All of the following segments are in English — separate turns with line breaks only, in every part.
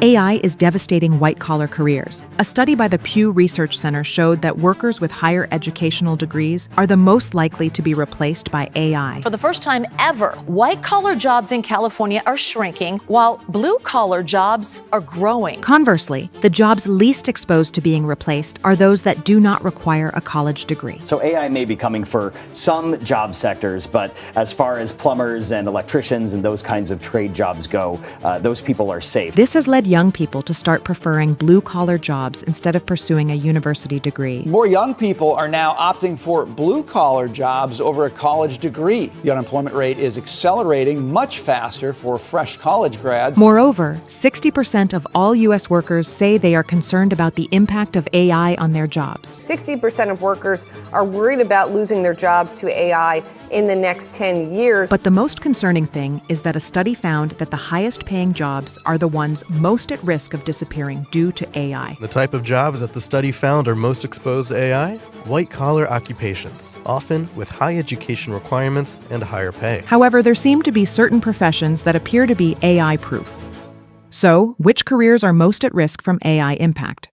AI is devastating white-collar careers. A study by the Pew Research Center showed that workers with higher educational degrees are the most likely to be replaced by AI.
For the first time ever, white-collar jobs in California are shrinking, while blue-collar jobs are growing.
Conversely, the jobs least exposed to being replaced are those that do not require a college degree.
So AI may be coming for some job sectors, but as far as plumbers and electricians and those kinds of trade jobs go, those people are safe.
This has led young people to start preferring blue-collar jobs instead of pursuing a university degree.
More young people are now opting for blue-collar jobs over a college degree. The unemployment rate is accelerating much faster for fresh college grads.
Moreover, 60% of all U.S. workers say they are concerned about the impact of AI on their jobs.
60% of workers are worried about losing their jobs to AI in the next 10 years.
But the most concerning thing is that a study found that the highest-paying jobs are the ones most at risk of disappearing due to AI.
The type of jobs that the study found are most exposed to AI? White-collar occupations, often with high education requirements and higher pay.
However, there seem to be certain professions that appear to be AI-proof. So, which careers are most at risk from AI impact?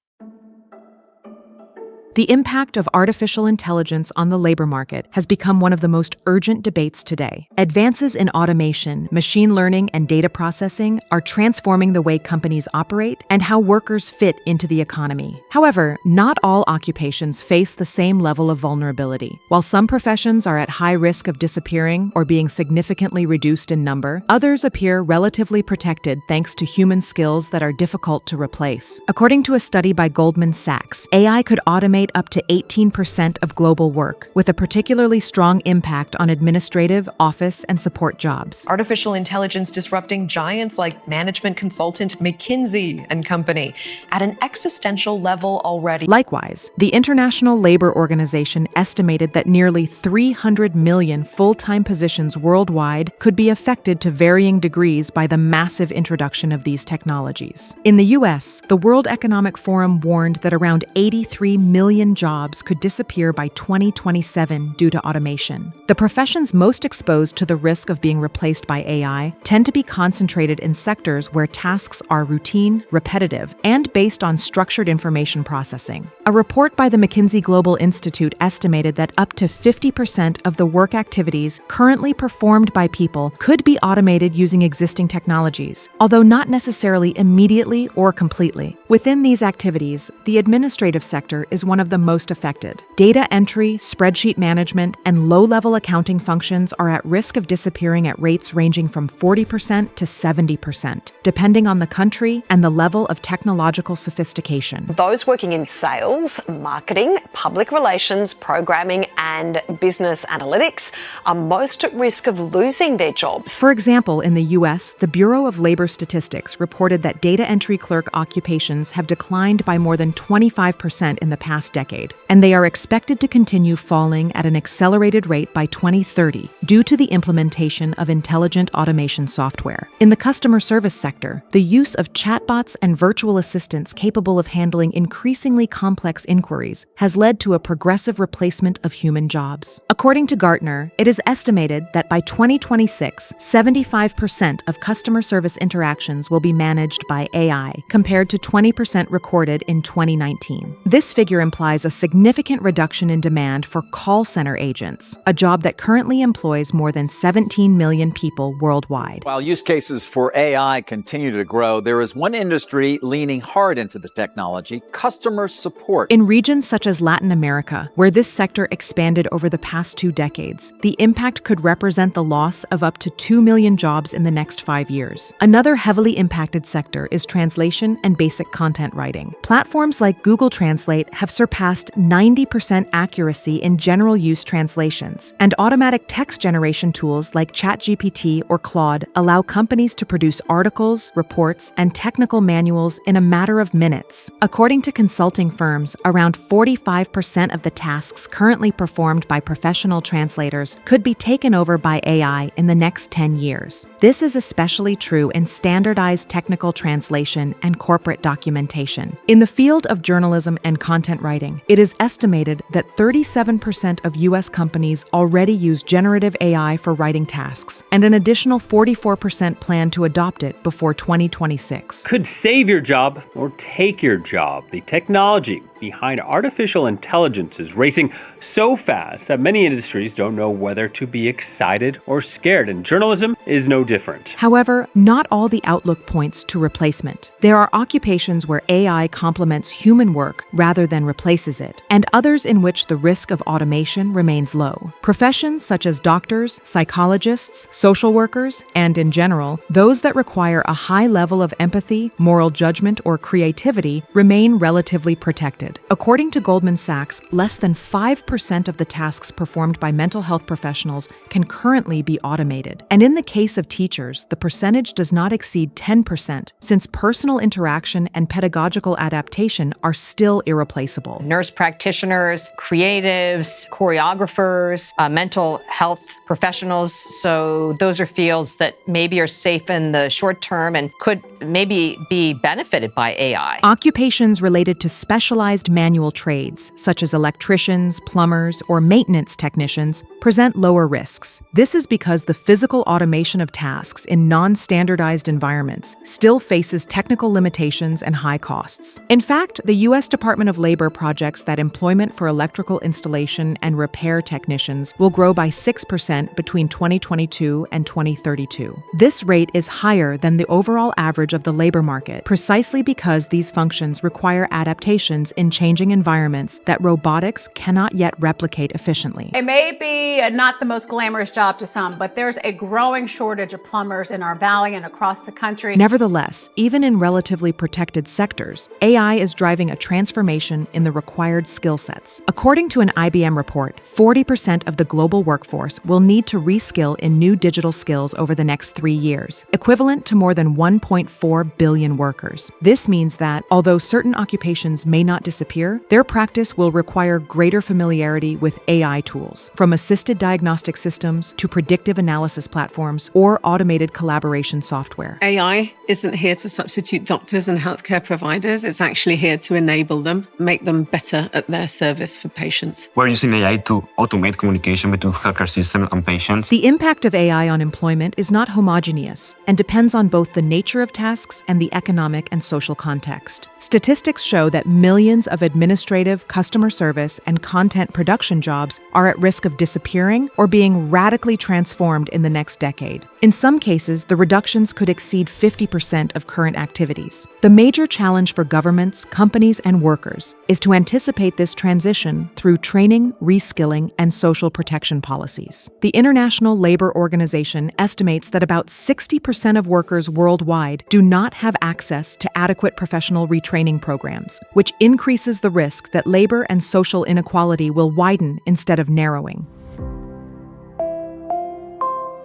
The impact of artificial intelligence on the labor market has become one of the most urgent debates today. Advances in automation, machine learning, and data processing are transforming the way companies operate and how workers fit into the economy. However, not all occupations face the same level of vulnerability. While some professions are at high risk of disappearing or being significantly reduced in number, others appear relatively protected thanks to human skills that are difficult to replace. According to a study by Goldman Sachs, AI could automate up to 18% of global work, with a particularly strong impact on administrative, office, and support jobs.
Artificial intelligence disrupting giants like management consultant McKinsey and Company at an existential level already.
Likewise, the International Labor Organization estimated that nearly 300 million full-time positions worldwide could be affected to varying degrees by the massive introduction of these technologies. In the U.S., the World Economic Forum warned that around 83 million jobs could disappear by 2027 due to automation. The professions most exposed to the risk of being replaced by AI tend to be concentrated in sectors where tasks are routine, repetitive, and based on structured information processing. A report by the McKinsey Global Institute estimated that up to 50% of the work activities currently performed by people could be automated using existing technologies, although not necessarily immediately or completely. Within these activities, the administrative sector is one of the most affected. Data entry, spreadsheet management, and low-level accounting functions are at risk of disappearing at rates ranging from 40% to 70%, depending on the country and the level of technological sophistication.
Those working in sales, marketing, public relations, programming, and business analytics are most at risk of losing their jobs.
For example, in the U.S., the Bureau of Labor Statistics reported that data entry clerk occupations have declined by more than 25% in the past decade, and they are expected to continue falling at an accelerated rate by 2030 due to the implementation of intelligent automation software. In the customer service sector, the use of chatbots and virtual assistants capable of handling increasingly complex inquiries has led to a progressive replacement of human jobs. According to Gartner, it is estimated that by 2026, 75% of customer service interactions will be managed by AI, compared to 20% recorded in 2019. This figure implies a significant reduction in demand for call center agents, a job that currently employs more than 17 million people worldwide.
While use cases for AI continue to grow, there is one industry leaning hard into the technology: customer support.
In regions such as Latin America, where this sector expanded over the past 2 decades, the impact could represent the loss of up to 2 million jobs in the next 5 years. Another heavily impacted sector is translation and basic content writing. Platforms like Google Translate have surpassed 90% accuracy in general use translations, and automatic text generation tools like ChatGPT or Claude allow companies to produce articles, reports, and technical manuals in a matter of minutes. According to consulting firms, around 45% of the tasks currently performed by professional translators could be taken over by AI in the next 10 years. This is especially true in standardized technical translation and corporate documentation. In the field of journalism and content writing, writing. It is estimated that 37% of U.S. companies already use generative AI for writing tasks, and an additional 44% plan to adopt it before 2026.
Could save your job or take your job. The technology behind artificial intelligence is racing so fast that many industries don't know whether to be excited or scared, and journalism is no different.
However, not all the outlook points to replacement. There are occupations where AI complements human work rather than replaces it, and others in which the risk of automation remains low. Professions such as doctors, psychologists, social workers, and in general, those that require a high level of empathy, moral judgment, or creativity remain relatively protected. According to Goldman Sachs, less than 5% of the tasks performed by mental health professionals can currently be automated. And in the case of teachers, the percentage does not exceed 10%, since personal interaction and pedagogical adaptation are still irreplaceable.
Nurse practitioners, creatives, choreographers, mental health professionals. So those are fields that maybe are safe in the short term and could maybe be benefited by AI.
Occupations related to specialized manual trades, such as electricians, plumbers, or maintenance technicians, present lower risks. This is because the physical automation of tasks in non-standardized environments still faces technical limitations and high costs. In fact, the U.S. Department of Labor projects that employment for electrical installation and repair technicians will grow by 6% between 2022 and 2032. This rate is higher than the overall average of the labor market, precisely because these functions require adaptations in changing environments that robotics cannot yet replicate efficiently.
It may be not the most glamorous job to some, but there's a growing shortage of plumbers in our valley and across the country.
Nevertheless, even in relatively protected sectors, AI is driving a transformation in the required skill sets. According to an IBM report, 40% of the global workforce will need to reskill in new digital skills over the next 3 years, equivalent to more than 1.4 billion workers. This means that, although certain occupations may not disappear, their practice will require greater familiarity with AI tools, from assisted diagnostic systems to predictive analysis platforms or automated collaboration software.
AI isn't here to substitute doctors and healthcare providers. It's actually here to enable them, make them better at their service for patients.
We're using AI to automate communication between healthcare system and patients.
The impact of AI on employment is not homogeneous and depends on both the nature of tasks and the economic and social context. Statistics show that millions of administrative, customer service, and content production jobs are at risk of disappearing or being radically transformed in the next decade. In some cases, the reductions could exceed 50% of current activities. The major challenge for governments, companies, and workers is to anticipate this transition through training, reskilling, and social protection policies. The International Labor Organization estimates that about 60% of workers worldwide do not have access to adequate professional retraining programs, which increases the risk that labor and social inequality will widen instead of narrowing.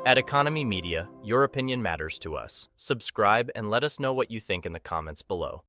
At Economy Media, your opinion matters to us. Subscribe and let us know what you think in the comments below.